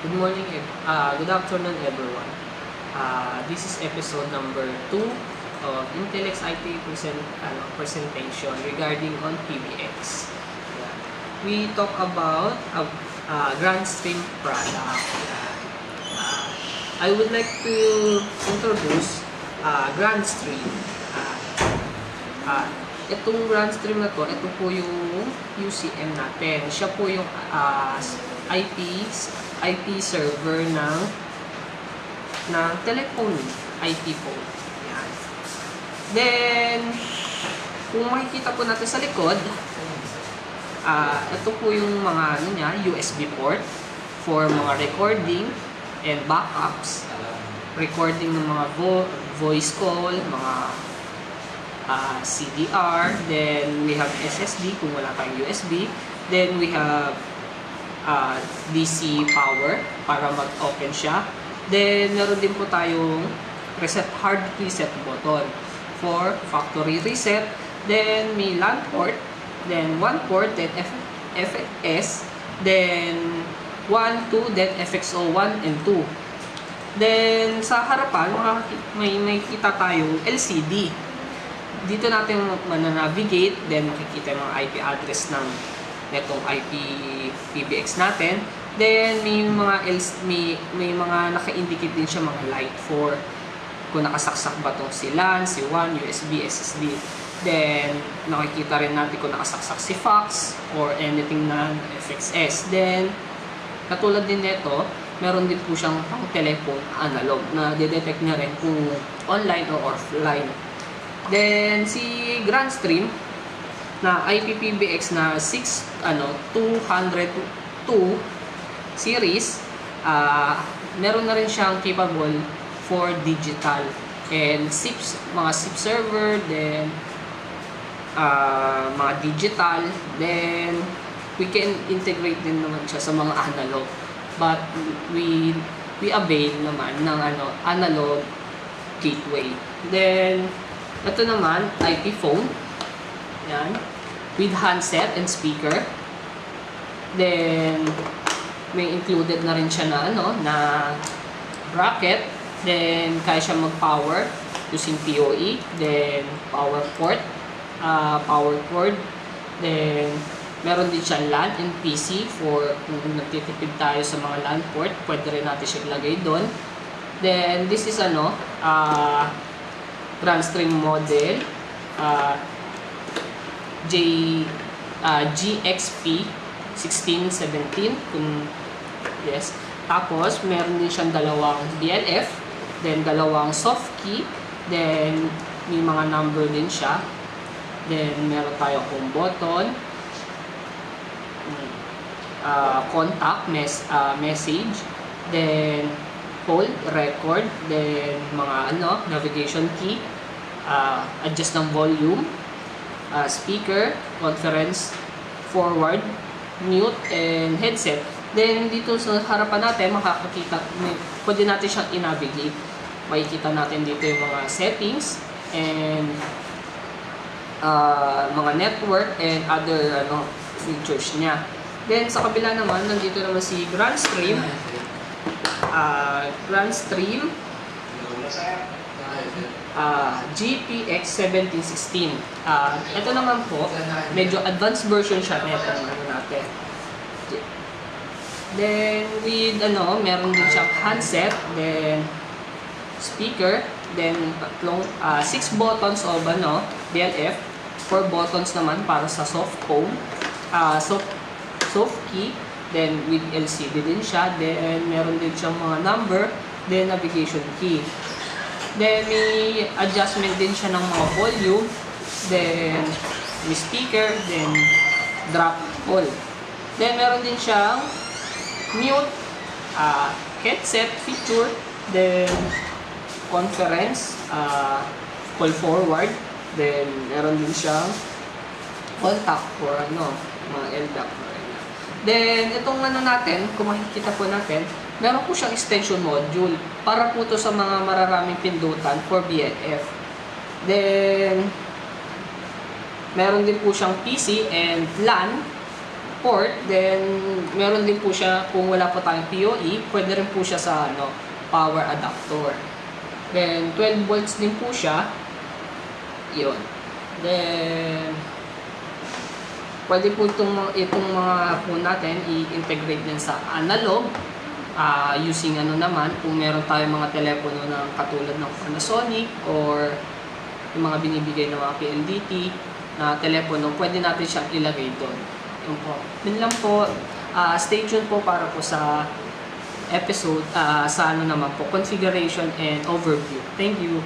Good morning, good afternoon everyone. This is episode number 2 of Intelex IT presentation regarding on PBX. Yeah. We talk about GrandStream product. Uh, I would like to introduce GrandStream. Itong GrandStream na to, ito po yung UCM natin. Siya po yung IP server ng telephone, IP phone. Yan. Then, kung makikita po natin sa likod, ito po yung mga USB port for mga recording and backups. Recording ng mga voice call, mga CDR, then we have SSD kung wala tayong USB, then we have DC power para mag-open siya, then meron din po tayong hard reset button for factory reset, then may LAN port, then 1 port, then FX, then 1, 2, then FXO 1 and 2. Then sa harapan may makikita tayong LCD. Dito natin mananavigate, then makikita yung mga IP address ng netong IP PBX natin. Then may mga naka-indicate din siya mga light for kung nakasaksak ba tong si LAN, si WAN, USB, SSD. Then nakikita rin natin kung nakasaksak si fax or anything na FXS. Then katulad din nito, meron din po siyang pang telephone analog na de-detect na rin kung online or offline. Then si GrandStream na IPPBX na 202 series, meron na rin siyang capable for digital and mga SIP server, then mga digital, then we can integrate din naman siya sa mga analog, but we avail naman ng analog gateway. Then ito naman, IP phone. Yan. With handset and speaker. Then may included na rin siya na bracket. Then kaya siya mag-power using PoE. Then power port, power cord. Then meron din siyang LAN and PC for kung nagtitipid tayo sa mga LAN port, pwede rin natin siya ilagay doon. Then this is GrandStream model GXP 1617 kung yes. Tapos meron din siyang dalawang BLF, then dalawang soft key, then may mga number din siya. Then meron tayong home button, contact, message, then hold, record, then mga navigation key, adjust ng volume, speaker, conference, forward, mute, and headset. Then dito sa harapan natin pwede natin siyang i-navigate. Makikita natin dito yung mga settings and mga network and other features niya. Then sa kabila naman, nandito naman si GrandStream. GrandStream GPX 1716. Ito naman po, medyo advanced version siya nito natin. Then with meron din siyang handset, then speaker, then 6 buttons of BLF, 4 buttons naman para sa soft phone, soft key. Then with LCD din siya, then meron din siyang mga number, then navigation key. Then may adjustment din siya ng mga volume, then may speaker, then drop all. Then meron din siyang mute, headset feature, then conference, call forward, then meron din siyang contact for mga LDAC. Then, itong natin, kung makikita po natin, meron po siyang extension module para po to sa mga mararaming pindutan for BLF. Then, meron din po siyang PC and LAN port. Then, meron din po siya, kung wala po tayong PoE, pwede rin po siya sa power adapter. Then, 12 volts din po siya. Yun. Then, pwede po itong mga po natin i-integrate din sa analog. Using naman, kung meron tayong mga telepono na katulad ng Panasonic or yung mga binibigay ng mga PLDT na telepono, pwede natin siyang ilagay doon. Yun po. Yun lang po. Stay tuned po para po sa episode, sa naman po, configuration and overview. Thank you.